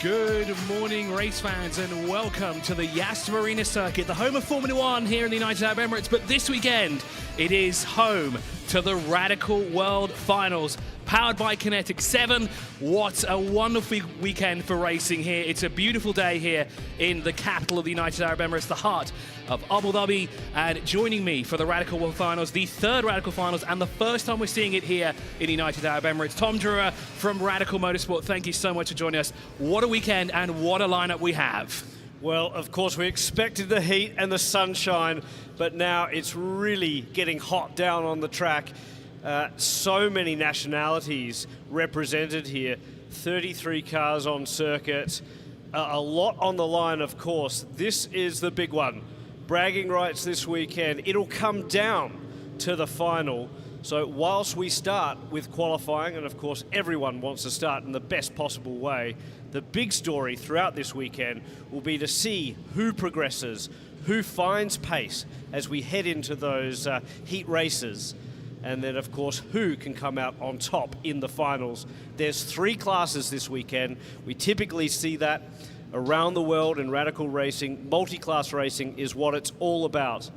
Good morning, race fans, and welcome to the Yas Marina circuit, the home of Formula One here in the United Arab Emirates. But this weekend, it is home to the Radical World Finals, powered by Kinetic 7. What a wonderful weekend for racing here. It's a beautiful day here in the capital of the United Arab Emirates, the heart of Abu Dhabi. And joining me for the Radical World Finals, the third Radical Finals, and the first time we're seeing it here in the United Arab Emirates, Tom Drewer from Radical Motorsport. Thank you so much for joining us. What a weekend and what a lineup we have. Well, of course, we expected the heat and the sunshine, but now it's really getting hot down on the track. So many nationalities represented here, 33 cars on circuit, a lot on the line, of course. This is the big one. Bragging rights this weekend. It'll come down to the final. So whilst we start with qualifying, and of course everyone wants to start in the best possible way, the big story throughout this weekend will be to see who progresses, who finds pace as we head into those heat races. And then, of course, who can come out on top in the finals. There's 3 classes this weekend. We typically see that around the world in radical racing. Multi-class racing is what it's all about.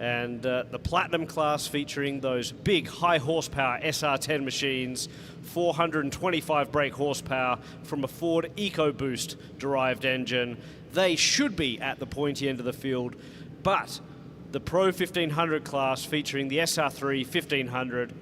And the Platinum class featuring those big high horsepower SR10 machines, 425 brake horsepower from a Ford EcoBoost derived engine. They should be at the pointy end of the field, but the Pro 1500 class featuring the SR3 1500,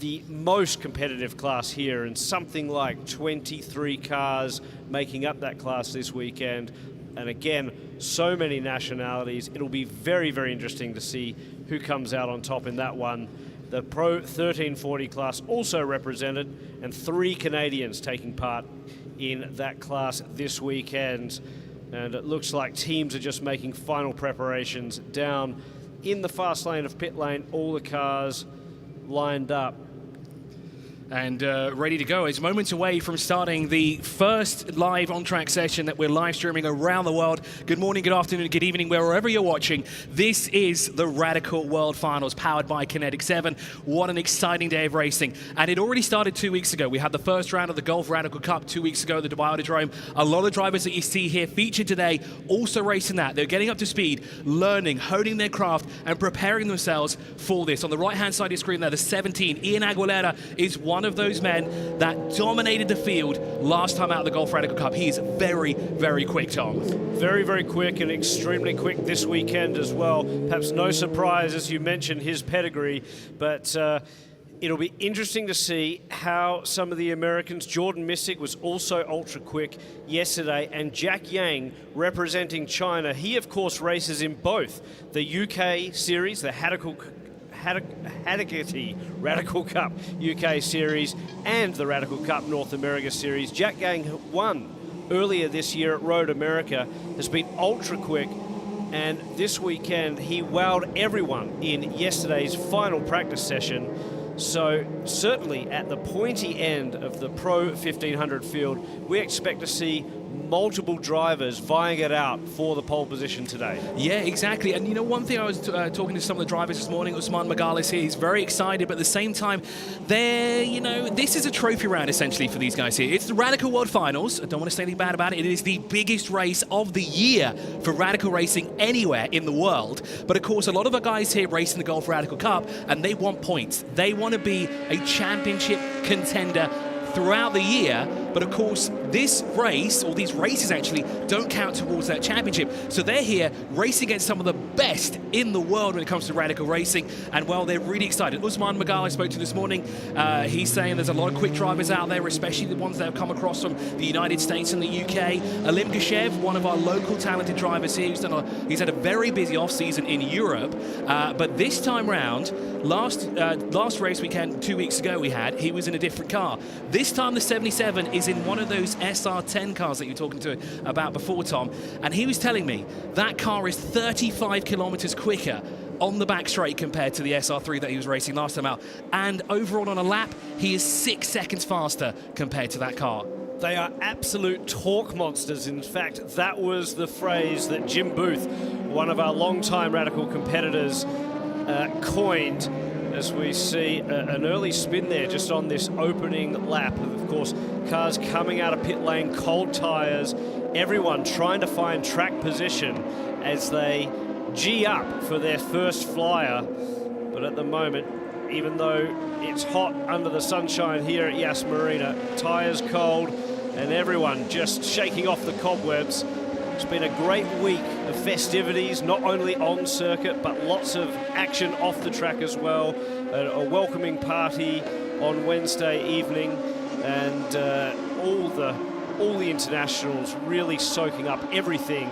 the most competitive class here, and something like 23 cars making up that class this weekend. And again, so many nationalities. It'll be very, very interesting to see who comes out on top in that one. The Pro 1340 class also represented, and 3 Canadians taking part in that class this weekend. And it looks like teams are just making final preparations down in the fast lane of pit lane. All the cars lined up and ready to go. It's moments away from starting the first live on-track session that we're live streaming around the world. Good morning, good afternoon, good evening, wherever you're watching. This is the Radical World Finals, powered by Kinetic 7. What an exciting day of racing. And it already started 2 weeks ago. We had the first round of the Gulf Radical Cup 2 weeks ago, the Dubai Autodrome. A lot of drivers that you see here featured today also racing that. They're getting up to speed, learning, honing their craft, and preparing themselves for this. On the right-hand side of your screen there, the 17, Ian Aguilera, is one of those men that dominated the field last time out of the Gulf Radical Cup. He is very, very quick, Tom. Very, very quick, and extremely quick this weekend as well. Perhaps no surprise, as you mentioned, his pedigree, but it'll be interesting to see how some of the Americans, Jordan Missick was also ultra quick yesterday, and Jack Yang representing China. He, of course, races in both the UK series, the Hattagati Radical Cup UK Series, and the Radical Cup North America Series. Jack Yang won earlier this year at Road America, has been ultra quick, and this weekend he wowed everyone in yesterday's final practice session. So certainly at the pointy end of the Pro 1500 field, we expect to see multiple drivers vying it out for the pole position today. Yeah, exactly. And you know, one thing, I was talking to some of the drivers this morning, Usman Magales here, he's very excited, but at the same time, this is a trophy round essentially for these guys here. It's the Radical World Finals. I don't want to say anything bad about it. It is the biggest race of the year for radical racing anywhere in the world. But of course, a lot of the guys here racing the Gulf Radical Cup, and they want points. They want to be a championship contender throughout the year, but of course this race, or these races actually, don't count towards that championship. So they're here racing against some of the best in the world when it comes to radical racing, and well, they're really excited. Usman Magal I spoke to this morning, he's saying there's a lot of quick drivers out there, especially the ones that have come across from the United States and the UK. Alim Gashev, one of our local talented drivers here, he's had a very busy off-season in Europe, but this time round, last race weekend 2 weeks ago he was in a different car. This time the 77 is in one of those SR10 cars that you were talking to about before, Tom, and he was telling me that car is 35 kilometers quicker on the back straight compared to the SR3 that he was racing last time out, and overall on a lap he is 6 seconds faster compared to that car. They are absolute torque monsters. In fact, that was the phrase that Jim Booth, one of our longtime radical competitors, coined as we see an early spin there just on this opening lap. Of course, cars coming out of pit lane, cold tyres, everyone trying to find track position as they G up for their first flyer. But at the moment, even though it's hot under the sunshine here at Yas Marina, tyres cold and everyone just shaking off the cobwebs. It's been a great week of festivities, not only on circuit, but lots of action off the track as well. A welcoming party on Wednesday evening, and all the internationals really soaking up everything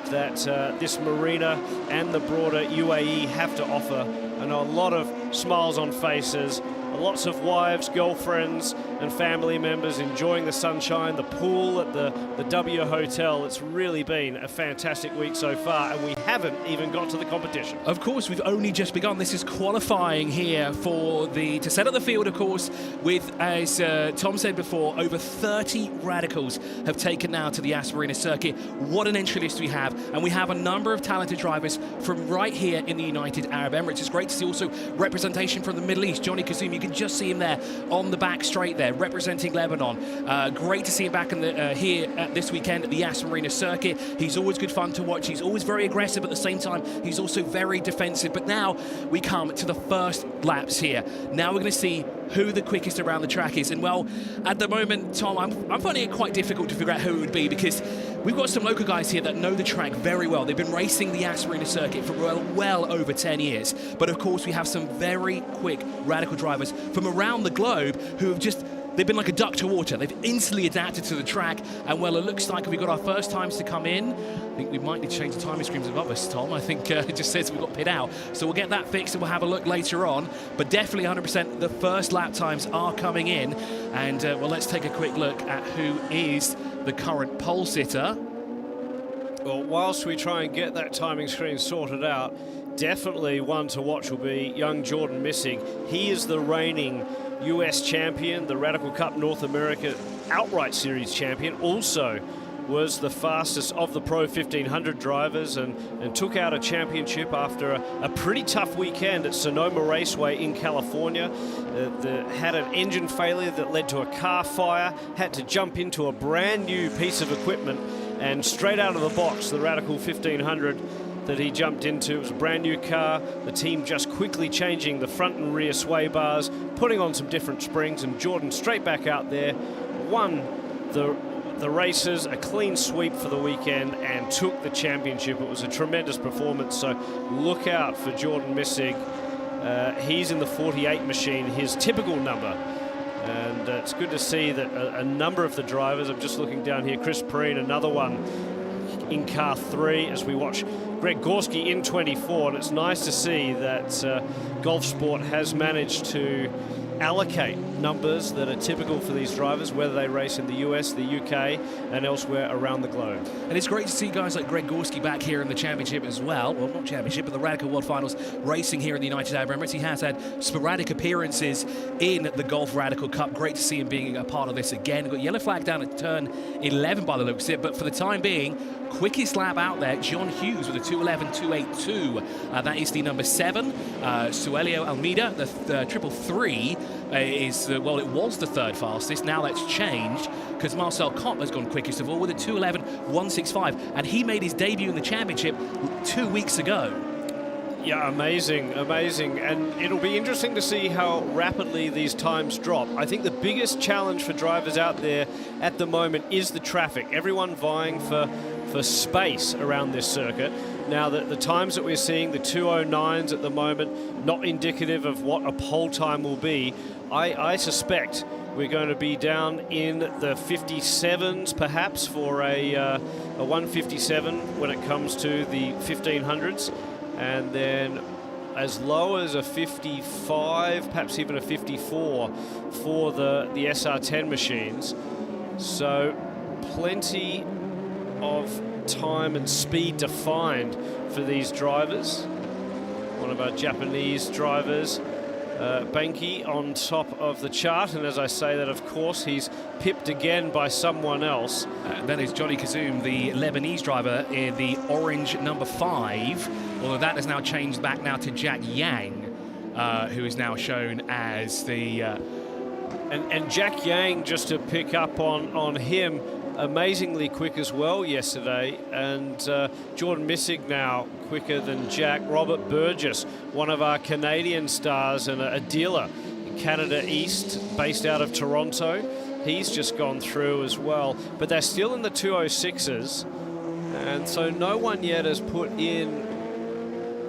that this marina and the broader UAE have to offer. And a lot of smiles on faces, lots of wives, girlfriends and family members enjoying the sunshine, the pool at the W Hotel. It's really been a fantastic week so far, and we haven't even got to the competition. Of course, we've only just begun. This is qualifying here to set up the field, of course, with, as Tom said before, over 30 radicals have taken now to the Yas Marina circuit. What an entry list we have, and we have a number of talented drivers from right here in the United Arab Emirates. It's great to see also representation from the Middle East. Johnny Kazum, you can just see him there on the back straight there, representing Lebanon. Great to see him back here this weekend at the Yas Marina circuit. He's always good fun to watch. He's always very aggressive. At the same time, he's also very defensive. But now we come to the first laps here. Now we're going to see who the quickest around the track is. And well, at the moment, Tom, I'm finding it quite difficult to figure out who it would be, because we've got some local guys here that know the track very well. They've been racing the Yas Marina circuit for well over 10 years. But of course, we have some very quick radical drivers from around the globe who have they've been like a duck to water. They've instantly adapted to the track. And well, it looks like we've got our first times to come in. I think we might need to change the timing screens above us, Tom. I think it just says we've got pit out. So we'll get that fixed and we'll have a look later on. But definitely 100% the first lap times are coming in. And well, let's take a quick look at who is the current pole sitter. Well, whilst we try and get that timing screen sorted out, definitely one to watch will be young Jordan Missing. He is the reigning US champion, the Radical Cup North America outright series champion, also was the fastest of the Pro 1500 drivers and took out a championship after a pretty tough weekend at Sonoma Raceway in California. Had an engine failure that led to a car fire, had to jump into a brand new piece of equipment, and straight out of the box, the Radical 1500 that he jumped into. It was a brand new car. The team just quickly changing the front and rear sway bars, putting on some different springs, and Jordan straight back out there, won the races, a clean sweep for the weekend, and took the championship. It was a tremendous performance, so look out for Jordan Missing. He's in the 48 machine, his typical number. And it's good to see that a number of the drivers, I'm just looking down here, Chris Perrine, another one in car 3, as we watch Greg Gorski in 24, and it's nice to see that Golf Sport has managed to allocate numbers that are typical for these drivers, whether they race in the US, the UK, and elsewhere around the globe. And it's great to see guys like Greg Gorski back here in the championship as well. Well, not championship, but the Radical World Finals racing here in the United Arab Emirates. He has had sporadic appearances in the Golf Radical Cup. Great to see him being a part of this again. We've got yellow flag down at turn 11 by the looks of it, but for the time being, quickest lap out there, John Hughes with a 2:11.282. That is the number 7. Suelio Almeida, the 333, is, well, it was the third fastest. Now that's changed because Marcel Kopp has gone quickest of all with a 2:11.165. And he made his debut in the championship 2 weeks ago. Yeah, amazing. And it'll be interesting to see how rapidly these times drop. I think the biggest challenge for drivers out there at the moment is the traffic. Everyone vying for space around this circuit. Now, the times that we're seeing, the 2:09s at the moment, not indicative of what a pole time will be. I suspect we're going to be down in the 57s, perhaps, for a 157 when it comes to the 1500s. And then as low as a 55, perhaps even a 54 for the SR10 machines. So plenty of time and speed to find for these drivers. One of our Japanese drivers, Banki, on top of the chart, and as I say that, of course, he's pipped again by someone else. That is Johnny Kazum, the Lebanese driver, in the orange number 5, although that has now changed back now to Jack Yang. who is now shown as the... And Jack Yang, just to pick up on him, amazingly quick as well yesterday. And Jordan Missig now quicker than Jack. Robert Burgess, one of our Canadian stars and a dealer in Canada East, based out of Toronto. He's just gone through as well. But they're still in the 206s. And so no one yet has put in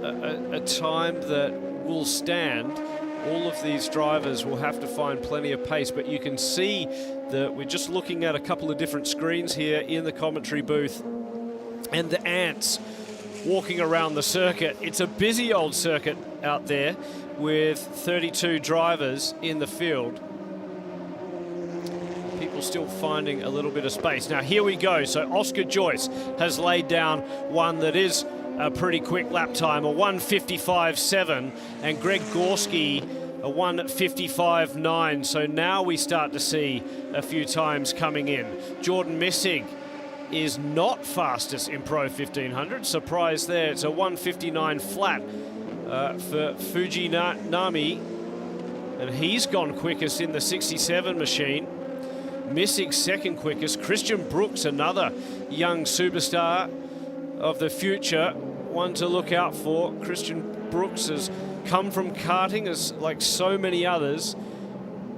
a time that will stand. All of these drivers will have to find plenty of pace, but you can see that we're just looking at a couple of different screens here in the commentary booth, and the ants walking around the circuit. It's a busy old circuit out there with 32 drivers in the field. People still finding a little bit of space. Now here we go. So Oscar Joyce has laid down one that is a pretty quick lap time, a 1:55.7, and Greg Gorski a 1:55.9. So now we start to see a few times coming in. Jordan Missig is not fastest in Pro 1500. Surprise there. It's a 1:59 flat for Fujinami, and he's gone quickest in the 67 machine. Missig second quickest. Christian Brooks, another young superstar of the future, one to look out for. Christian Brooks has come from karting, as like so many others,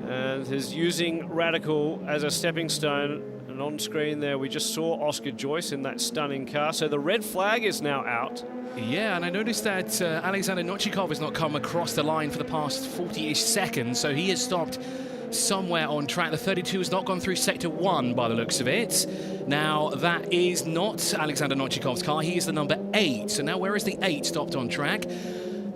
and is using Radical as a stepping stone. And on screen there we just saw Oscar Joyce in that stunning car. So the red flag is now out. Yeah, and I noticed that Alexander Nochikov has not come across the line for the past 40-ish seconds, so he has stopped somewhere on track. The 32 has not gone through sector 1 by the looks of it. Now, that is not Alexander Nochikov's car. He is the number 8. So now where is the 8 stopped on track?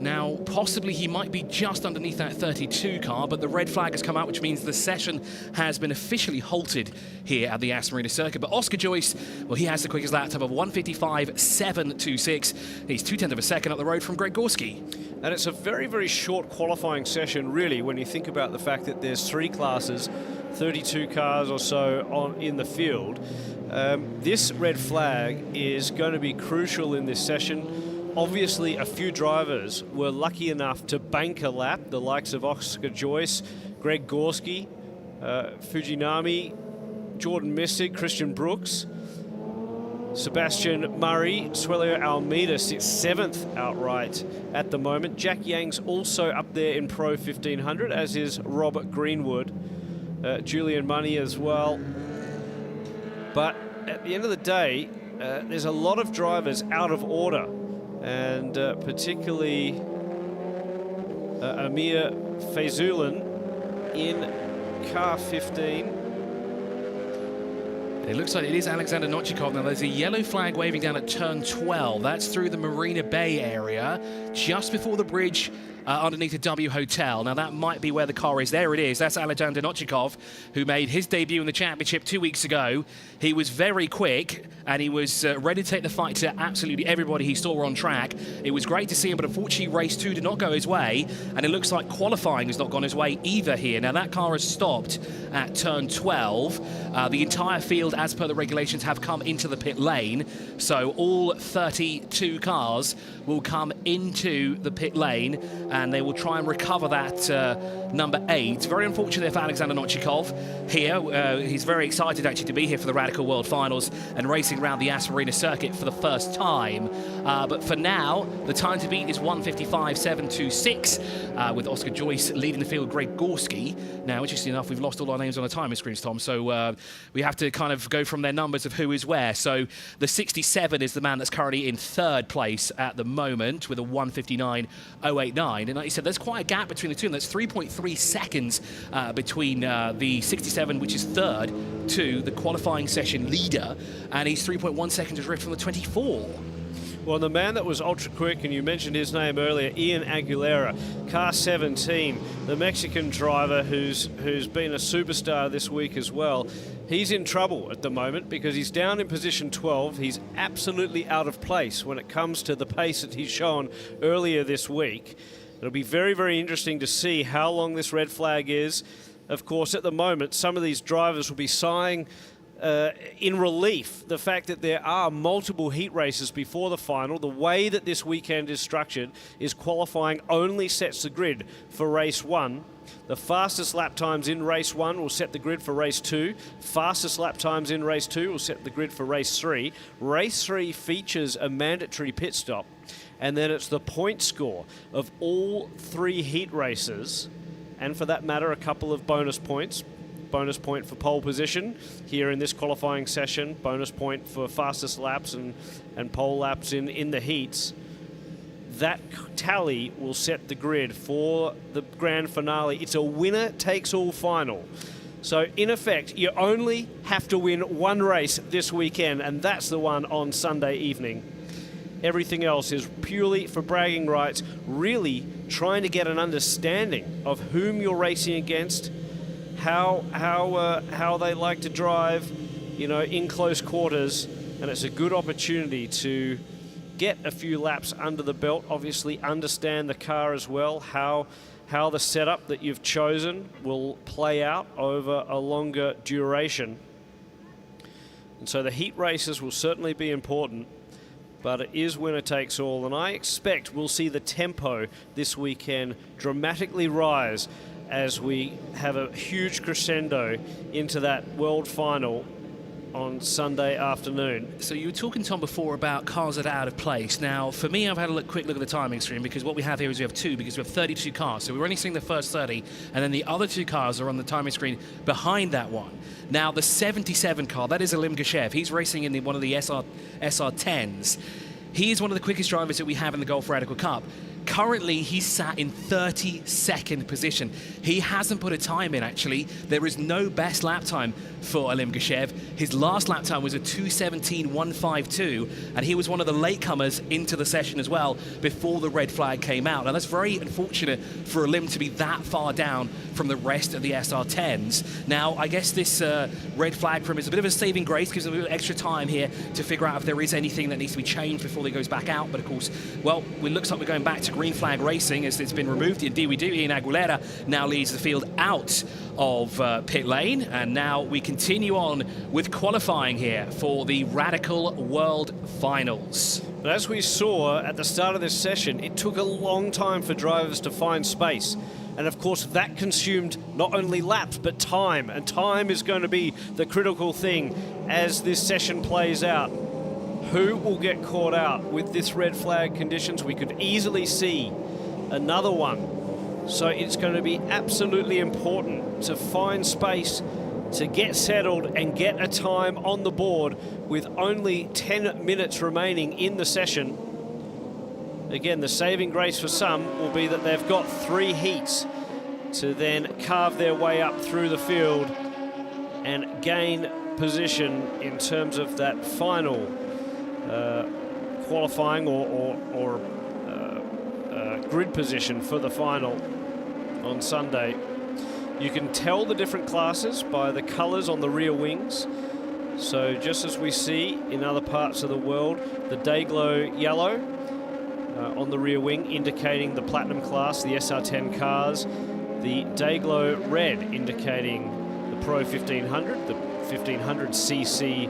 Now, possibly he might be just underneath that 32 car, but the red flag has come out, which means the session has been officially halted here at the Aston Marina circuit. But Oscar Joyce, well, he has the quickest lap time of 1:55.726. He's 0.2 of a second up the road from Greg Gorski. And it's a very, very short qualifying session, really, when you think about the fact that there's 3 classes, 32 cars or so in the field. This red flag is going to be crucial in this session. Obviously, a few drivers were lucky enough to bank a lap, the likes of Oscar Joyce, Greg Gorski, Fujinami, Jordan Missig, Christian Brooks, Sebastian Murray. Suelio Almeida sits 7th outright at the moment. Jack Yang's also up there in Pro 1500, as is Robert Greenwood, Julian Money as well. But at the end of the day, there's a lot of drivers out of order, and particularly Amir Feyzulin in car 15. It looks like it is Alexander Nochikov. Now, there's a yellow flag waving down at turn 12. That's through the Marina Bay area, just before the bridge underneath the W Hotel. Now, that might be where the car is. There it is. That's Alexander Nochikov, who made his debut in the championship 2 weeks ago. He was very quick, and he was ready to take the fight to absolutely everybody he saw on track. It was great to see him, but unfortunately, race 2 did not go his way, and it looks like qualifying has not gone his way either here. Now, that car has stopped at turn 12. The entire field, as per the regulations, have come into the pit lane, so all 32 cars will come into the pit lane, and they will try and recover that number 8. Very unfortunate for Alexander Nochikov here. He's very excited actually to be here for the Radical World Finals and racing around the Aston Marina circuit for the first time. But for now, the time to beat is 1:55.726, with Oscar Joyce leading the field, Greg Gorski. Now, interesting enough, we've lost all our names on the timing screens, Tom, so we have to kind of go from their numbers of who is where. So the 67 is the man that's currently in 3rd place at the moment with a 1:59.089. And like you said, there's quite a gap between the two, and that's 3.3 seconds between the 67, which is 3rd, to the qualifying session leader, and he's 3.1 seconds adrift from the 24. Well, the man that was ultra quick, and you mentioned his name earlier, Ian Aguilera, car 17, the Mexican driver who's been a superstar this week as well. He's in trouble at the moment because he's down in position 12. He's absolutely out of place when it comes to the pace that he's shown earlier this week. It'll be very, very interesting to see how long this red flag is. Of course, at the moment, some of these drivers will be sighing in relief the fact that there are multiple heat races before the final. The way that this weekend is structured is qualifying only sets the grid for race 1. The fastest lap times in race 1 will set the grid for race 2. Fastest lap times in race 2 will set the grid for race 3. Race 3 features a mandatory pit stop, and then it's the point score of all 3 heat races, and for that matter, a couple of bonus points. Bonus point for pole position here in this qualifying session, bonus point for fastest laps and pole laps in the heats. That tally will set the grid for the grand finale. It's a winner-takes-all final. So, in effect, you only have to win one race this weekend, and that's the one on Sunday evening. Everything else is purely for bragging rights, really trying to get an understanding of whom you're racing against, how they like to drive, in close quarters, and it's a good opportunity to get a few laps under the belt. Obviously, understand the car as well, how the setup that you've chosen will play out over a longer duration. And so the heat races will certainly be important, but it is winner takes all, and I expect we'll see the tempo this weekend dramatically rise as we have a huge crescendo into that world final on Sunday afternoon. So you were talking, Tom, before about cars that are out of place. Now, for me, I've had a quick look at the timing screen, because what we have here is we have 2, because we have 32 cars. So we're only seeing the first 30, and then the other 2 cars are on the timing screen behind that one. Now, the 77 car, that is Alim Geshev. He's racing in one of the SR10s. He is one of the quickest drivers that we have in the Gulf Radical Cup. Currently, he's sat in 32nd position. He hasn't put a time in, actually. There is no best lap time for Alim Geshev. His last lap time was a 2:17.152, and he was one of the latecomers into the session as well before the red flag came out. Now, that's very unfortunate for Alim to be that far down from the rest of the SR10s. Now, I guess this red flag for him is a bit of a saving grace, gives him a bit of extra time here to figure out if there is anything that needs to be changed before he goes back out. But of course, well, it looks like we're going back to green flag racing as it's been removed. Indeed we do. Ian Aguilera now leads the field out of pit lane, and now we continue on with qualifying here for the Radical World Finals. But as we saw at the start of this session, it took a long time for drivers to find space. And of course, that consumed not only laps, but time. And time is going to be the critical thing as this session plays out. Who will get caught out with this red flag conditions? We could easily see another one. So it's going to be absolutely important to find space, to get settled and get a time on the board with only 10 minutes remaining in the session. Again, the saving grace for some will be that they've got 3 heats to then carve their way up through the field and gain position in terms of that final qualifying or grid position for the final on Sunday. You can tell the different classes by the colors on the rear wings. So just as we see in other parts of the world, the Dayglow yellow on the rear wing indicating the Platinum class, the SR10 cars, the Dayglow red indicating the Pro 1500, the 1500cc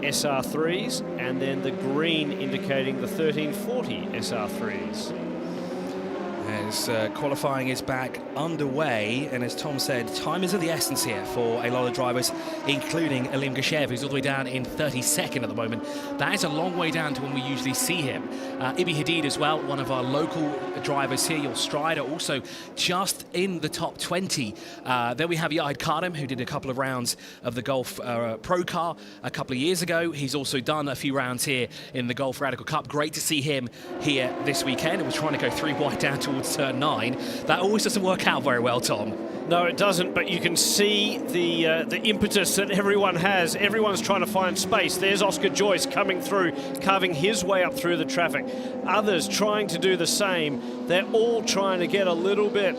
SR3s, and then the green indicating the 1340 SR3s. As qualifying is back underway, and as Tom said, time is of the essence here for a lot of drivers, including Alim Geshev, who's all the way down in 32nd at the moment. That is a long way down to when we usually see him. Ibi Hadid as well, one of our local drivers here, your Strider, also just in the top 20. Then we have Yahid Kadem, who did a couple of rounds of the Gulf Pro Car a couple of years ago. He's also done a few rounds here in the Gulf Radical Cup. Great to see him here this weekend. And we're trying to go 3 wide down towards turn 9. That always doesn't work out very well, Tom. No, it doesn't, but you can see the impetus that everyone has. Everyone's trying to find space. There's Oscar Joyce coming through, carving his way up through the traffic. Others trying to do the same. They're all trying to get a little bit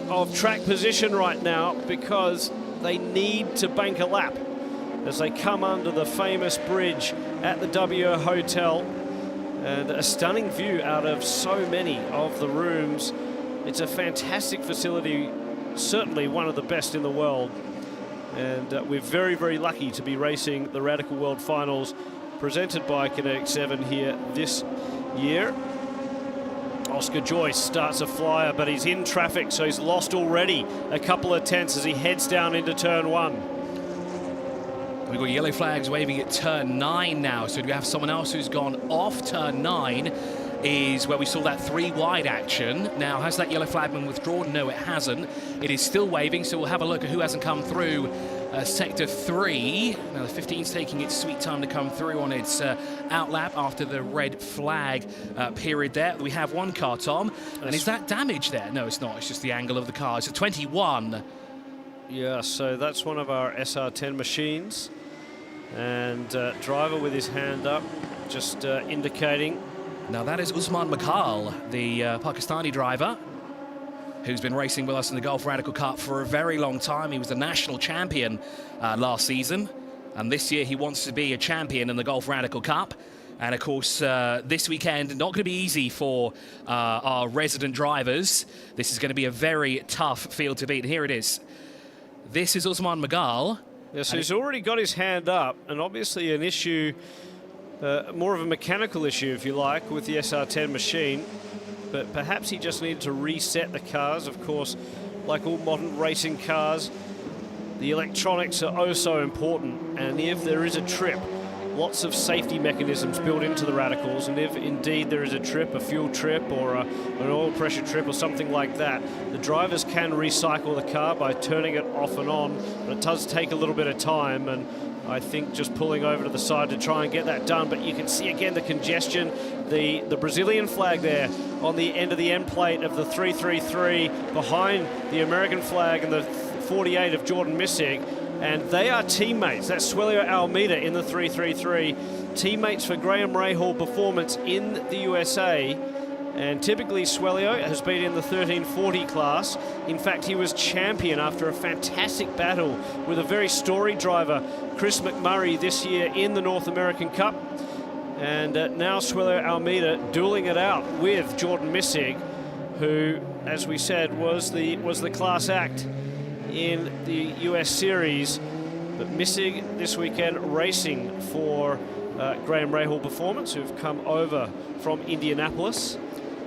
of track position right now because they need to bank a lap as they come under the famous bridge at the W Hotel. And a stunning view out of so many of the rooms. It's a fantastic facility, certainly one of the best in the world. And we're very, very lucky to be racing the Radical World Finals presented by Kinetic 7 here this year. Oscar Joyce starts a flyer, but he's in traffic, so he's lost already a couple of tenths as he heads down into turn 1. We've got yellow flags waving at turn 9 now, so do we have someone else who's gone off turn 9? Is where we saw that 3 wide action. Now, has that yellow flag been withdrawn? No, it hasn't. It is still waving, so we'll have a look at who hasn't come through sector 3. Now, the 15's taking its sweet time to come through on its outlap after the red flag period there. We have one car, Tom, and is that damage there? No, it's not. It's just the angle of the car. It's a 21. Yeah, so that's one of our SR10 machines. And driver with his hand up, just indicating. Now that is Usman Makhal, the Pakistani driver, who's been racing with us in the Gulf Radical Cup for a very long time. He was the national champion last season, and this year he wants to be a champion in the Gulf Radical Cup. And of course, this weekend, not going to be easy for our resident drivers. This is going to be a very tough field to beat. And here it is. This is Usman Makhal. Yeah, so he's already got his hand up, and obviously an issue, more of a mechanical issue, if you like, with the SR10 machine. But perhaps he just needed to reset the cars. Of course, like all modern racing cars, the electronics are oh so important. And if there is a trip, lots of safety mechanisms built into the Radicals. And if indeed there is a trip, a fuel trip or an oil pressure trip or something like that, the drivers can recycle the car by turning it off and on. But it does take a little bit of time. And I think just pulling over to the side to try and get that done. But you can see again the congestion, the Brazilian flag there on the end of the end plate of the 333 behind the American flag and the 48 of Jordan Missig. And they are teammates. That's Suelio Almeida in the 333. Teammates for Graham Rahal Performance in the USA. And typically Suelio has been in the 1340 class. In fact, he was champion after a fantastic battle with a very storied driver, Chris McMurray, this year in the North American Cup. And now Suelio Almeida dueling it out with Jordan Missig, who, as we said, was the class act in the US Series. But Missig this weekend racing for Graham Rahal Performance, who've come over from Indianapolis.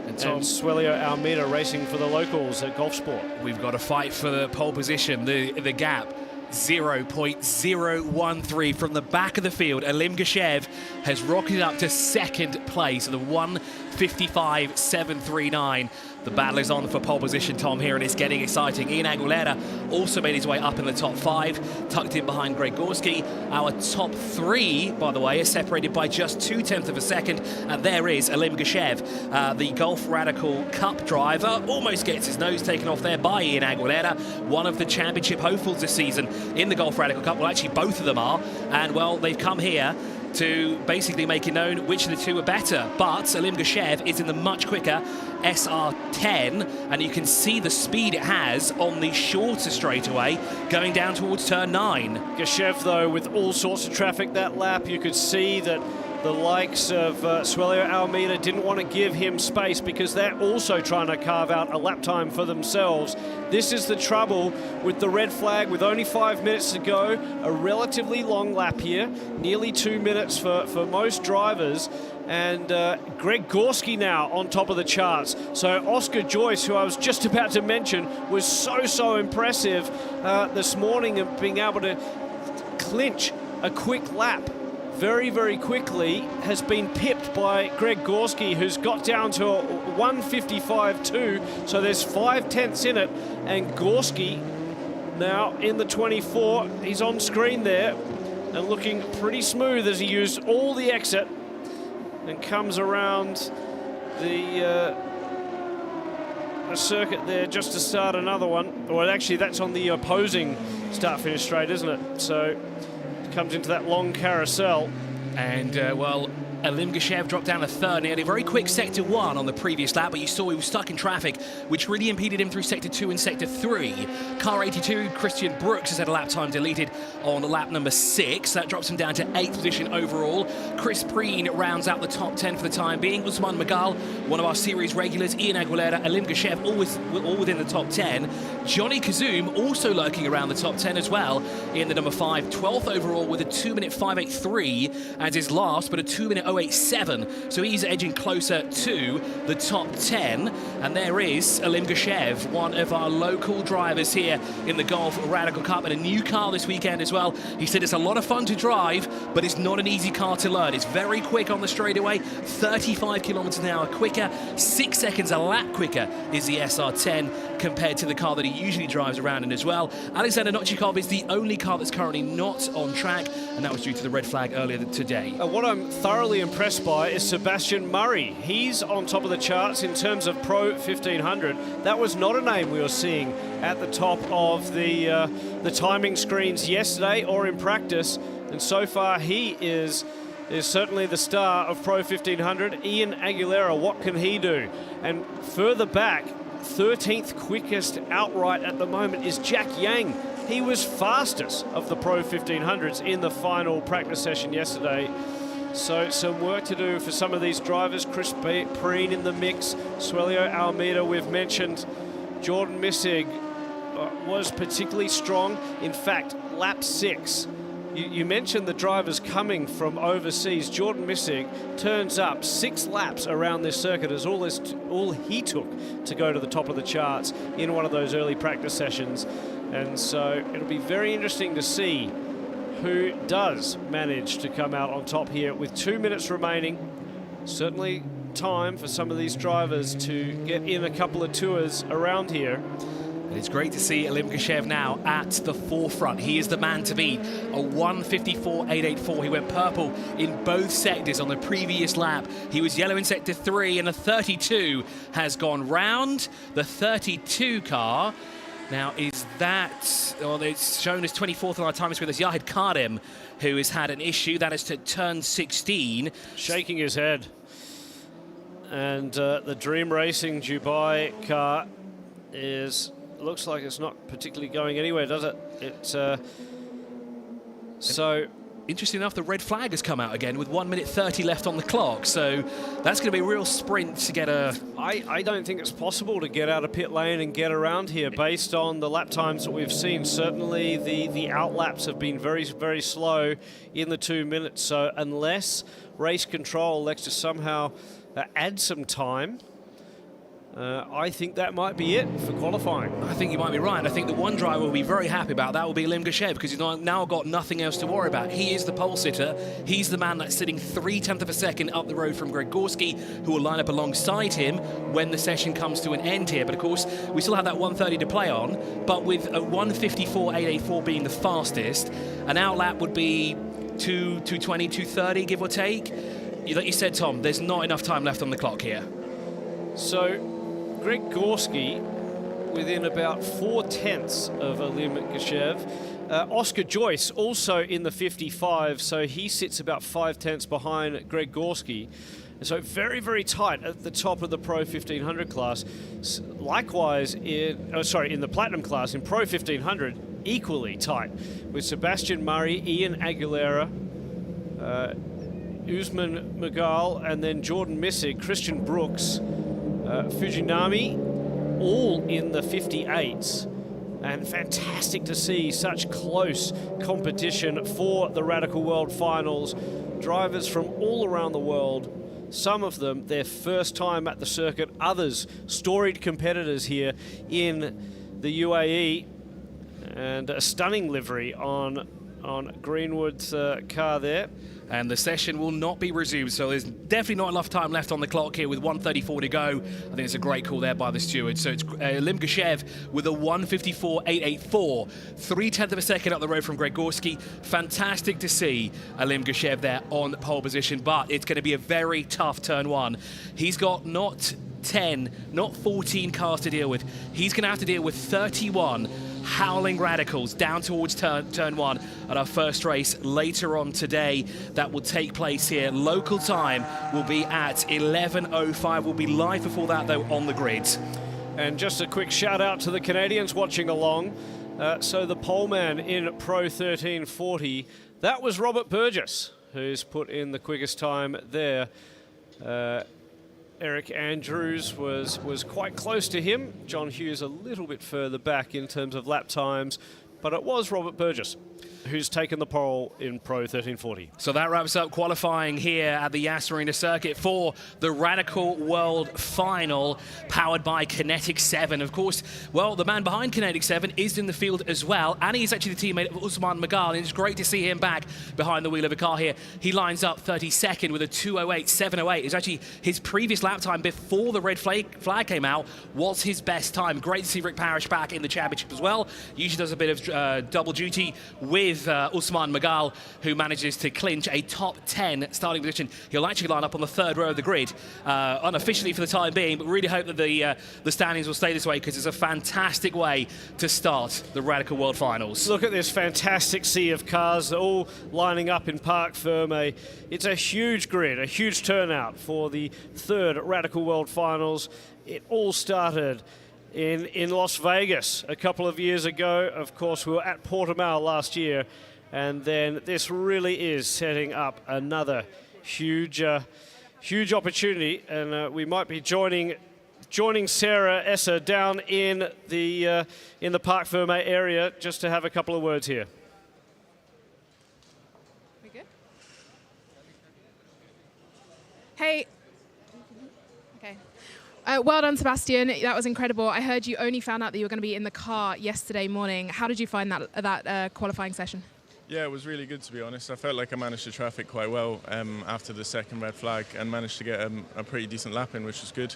And Suelio Almeida racing for the locals at Golf Sport. We've got a fight for the pole position. The gap, 0.013 from the back of the field. Alim Geshev has rocketed up to second place at the 1:55.739. The battle is on for pole position, Tom, here, and it's getting exciting. Ian Aguilera also made his way up in the top 5, tucked in behind Greg Gorski. Our top 3, by the way, is separated by just 0.2 of a second, and there is Alim Geshev, the Gulf Radical Cup driver, almost gets his nose taken off there by Ian Aguilera, one of the championship hopefuls this season in the Gulf Radical Cup. Well, actually, both of them are, and, well, they've come here to basically make it known which of the two are better. But Alim Geshev is in the much quicker SR10, and you can see the speed it has on the shorter straightaway going down towards turn 9. Geshev, though, with all sorts of traffic that lap, you could see that the likes of Suelio Almeida didn't want to give him space because they're also trying to carve out a lap time for themselves. This is the trouble with the red flag with only 5 minutes to go. A relatively long lap here, nearly 2 minutes for most drivers. And Greg Gorski now on top of the charts. So Oscar Joyce, who I was just about to mention, was so impressive this morning of being able to clinch a quick lap very quickly, has been pipped by Greg Gorski, who's got down to a 1:55.2, so there's 0.5 in it, and Gorski now in the 24, he's on screen there and looking pretty smooth as he used all the exit and comes around the circuit there just to start another one. Well, actually that's on the opposing start-finish straight, isn't it? So comes into that long carousel. And, well, Alim Geshev dropped down to third. He had a very quick sector 1 on the previous lap, but you saw he was stuck in traffic, which really impeded him through sector 2 and sector 3. Car 82, Christian Brooks, has had a lap time deleted on lap number 6. That drops him down to 8th position overall. Chris Preen rounds out the top 10 for the time being. Usman Magal, one of our series regulars, Ian Aguilera, Alim Geshev, all within the top 10. Johnny Kazoum also lurking around the top 10 as well in the number 5, 12th overall with a 2-minute 5.83 as his last, but a 2-minute 0.87. So he's edging closer to the top 10. And there is Alim Geshev, one of our local drivers here in the Golf Radical Cup, and a new car this weekend as well. He said it's a lot of fun to drive, but it's not an easy car to learn. It's very quick on the straightaway, 35 kilometers an hour quicker, 6 seconds a lap quicker is the SR10 compared to the car that he usually drives around in as well. Alexander Nochikov is the only car that's currently not on track, and that was due to the red flag earlier today. What I'm thoroughly impressed by is Sebastian Murray. He's on top of the charts in terms of Pro 1500. That was not a name we were seeing at the top of the timing screens yesterday or in practice, and so far he is certainly the star of Pro 1500. Ian Aguilera, what can he do? And further back, 13th quickest outright at the moment is Jack Yang. He was fastest of the Pro 1500s in the final practice session yesterday. So some work to do for some of these drivers. Chris Preen in the mix, Suelio Almeida we've mentioned. Jordan Missig was particularly strong. In fact, lap 6, you mentioned the drivers coming from overseas. Jordan Missig turns up 6 laps around this circuit as all he took to go to the top of the charts in one of those early practice sessions. And so it'll be very interesting to see who does manage to come out on top here with 2 minutes remaining. Certainly time for some of these drivers to get in a couple of tours around here. It's great to see Alim Geshev now at the forefront. He is the man to beat. A 1:54.884. He went purple in both sectors on the previous lap. He was yellow in sector 3, and the 32 has gone round. The 32 car now is that, well, it's shown as 24th on our timing screen. There's Yahid Kadem, who has had an issue. That is to turn 16. Shaking his head. And the Dream Racing Dubai car looks like it's not particularly going anywhere, does it? It's so interesting enough, the red flag has come out again with 1 minute 30 left on the clock. So that's going to be a real sprint to get a... I don't think it's possible to get out of pit lane and get around here based on the lap times that we've seen. Certainly the outlaps have been very, very slow in the 2 minutes. So unless race control elects to somehow add some time, I think that might be it for qualifying. I think you might be right. I think the one driver will be very happy about that will be Alim Geshev, because he's now got nothing else to worry about. He is the pole sitter. He's the man that's sitting 0.3 of a second up the road from Greg Gorski, who will line up alongside him when the session comes to an end here. But of course, we still have that 1:30 to play on. But with a 1:54.884 being the fastest, an outlap would be 2:20, 2:30, give or take. Like you said, Tom, there's not enough time left on the clock here. So Greg Gorski within about 0.4 of Alim Geshev. Oscar Joyce also in the 55, so he sits about 0.5 behind Greg Gorski. So very, very tight at the top of the Pro 1500 class. Likewise, in the Platinum class, in Pro 1500, equally tight, with Sebastian Murray, Ian Aguilera, Usman Magal, and then Jordan Missig, Christian Brooks, Fujinami, all in the 58s. And fantastic to see such close competition for the Radical World Finals. Drivers from all around the world, some of them their first time at the circuit, others storied competitors here in the UAE. And a stunning livery on Greenwood's car there. And the session will not be resumed, so there's definitely not enough time left on the clock here with 1:34 to go. I think it's a great call there by the steward. So it's Alim Geshev with a 1:54.884, 0.3 of a second up the road from Greg Gorski. Fantastic to see Alim Geshev there on pole position, but it's going to be a very tough turn 1. He's got not 10, not 14 cars to deal with. He's going to have to deal with 31 Howling Radicals down towards turn one at our first race later on today. That will take place here. Local time will be at 11:05. We'll be live before that, though, on the grid. And just a quick shout out to the Canadians watching along. So the poleman in Pro 1340, that was Robert Burgess, who's put in the quickest time there. Eric Andrews was quite close to him. John Hughes a little bit further back in terms of lap times, but it was Robert Burgess who's taken the pole in Pro 1340. So that wraps up qualifying here at the Yas Marina circuit for the Radical World Final, powered by Kinetic 7. Of course, well, the man behind Kinetic 7 is in the field as well, and he's actually the teammate of Usman Magal, and it's great to see him back behind the wheel of a car here. He lines up 32nd with a 2:08.708. It's actually his previous lap time before the red flag came out was his best time. Great to see Rick Parrish back in the championship as well. Usually does a bit of double duty with Usman Magal, who manages to clinch a top 10 starting position. He'll actually line up on the third row of the grid, unofficially for the time being, but really hope that the standings will stay this way, because it's a fantastic way to start the Radical World Finals. Look at this fantastic sea of cars all lining up in Parc Ferme. It's a huge grid, a huge turnout for the third Radical World Finals. It all started in Las Vegas a couple of years ago. Of course, we were at Portimao last year, and then this really is setting up another huge opportunity, and we might be joining Sarah Esser down in the Parc Ferme area just to have a couple of words here. We good? Hey. Okay. Well done, Sebastian. That was incredible. I heard you only found out that you were going to be in the car yesterday morning. How did you find that qualifying session? Yeah, it was really good, to be honest. I felt like I managed the traffic quite well after the second red flag, and managed to get a pretty decent lap in, which was good.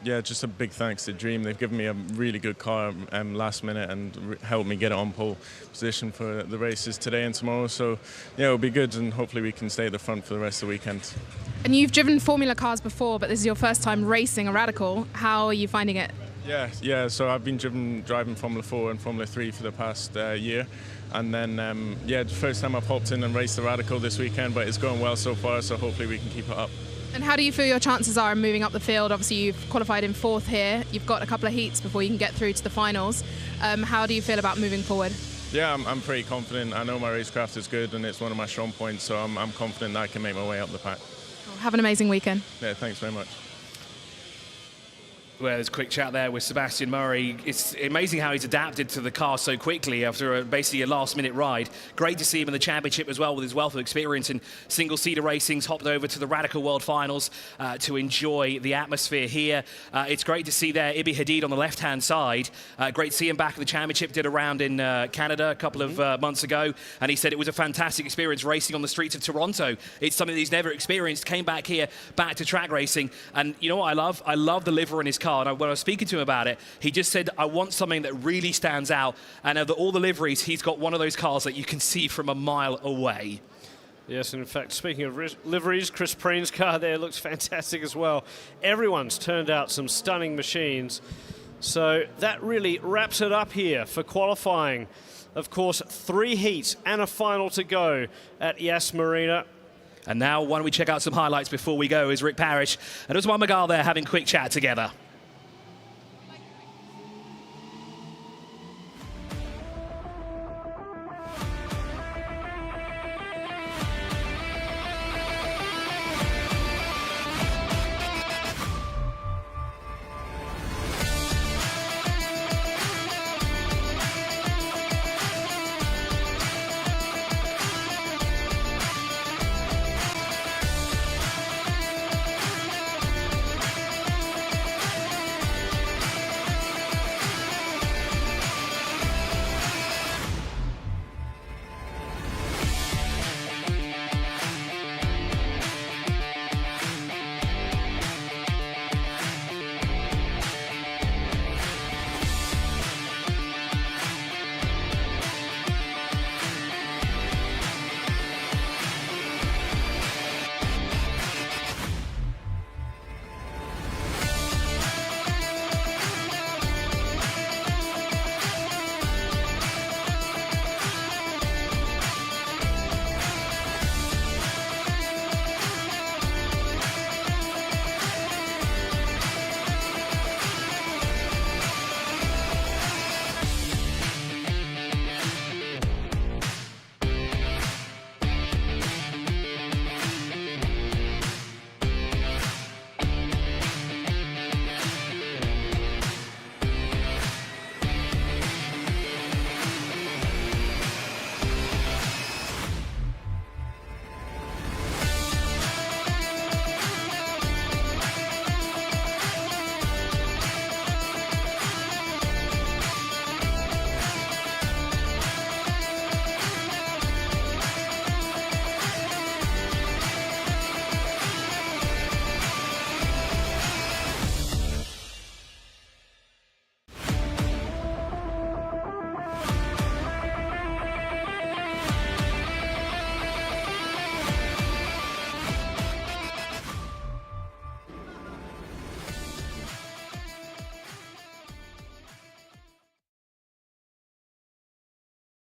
Yeah, just a big thanks to Dream. They've given me a really good car last minute and helped me get it on pole position for the races today and tomorrow. So yeah, it'll be good, and hopefully we can stay at the front for the rest of the weekend. And you've driven Formula cars before, but this is your first time racing a Radical. How are you finding it? Yeah. So I've been driving Formula 4 and Formula 3 for the past year. And then, the first time I've hopped in and raced the Radical this weekend, but it's going well so far, so hopefully we can keep it up. And how do you feel your chances are of moving up the field? Obviously, you've qualified in fourth here. You've got a couple of heats before you can get through to the finals. How do you feel about moving forward? Yeah, I'm pretty confident. I know my racecraft is good, and it's one of my strong points, so I'm confident that I can make my way up the pack. Well, have an amazing weekend. Yeah, thanks very much. Well, there's a quick chat there with Sebastian Murray. It's amazing how he's adapted to the car so quickly after basically a last-minute ride. Great to see him in the championship as well with his wealth of experience in single-seater racings. Hopped over to the Radical World Finals to enjoy the atmosphere here. It's great to see there Ibi Hadid on the left-hand side. Great to see him back in the championship. Did a round in Canada a couple of months ago, and he said it was a fantastic experience racing on the streets of Toronto. It's something that he's never experienced. Came back here, back to track racing, and you know what I love? I love the liver in his car. And when I was speaking to him about it, he just said, I want something that really stands out. And of all the liveries, he's got one of those cars that you can see from a mile away. Yes, and in fact, speaking of liveries, Chris Preen's car there looks fantastic as well. Everyone's turned out some stunning machines. So that really wraps it up here for qualifying. Of course, 3 heats and a final to go at Yas Marina. And now, why don't we check out some highlights before we go, is Rick Parrish and Usman Magal there having a quick chat together.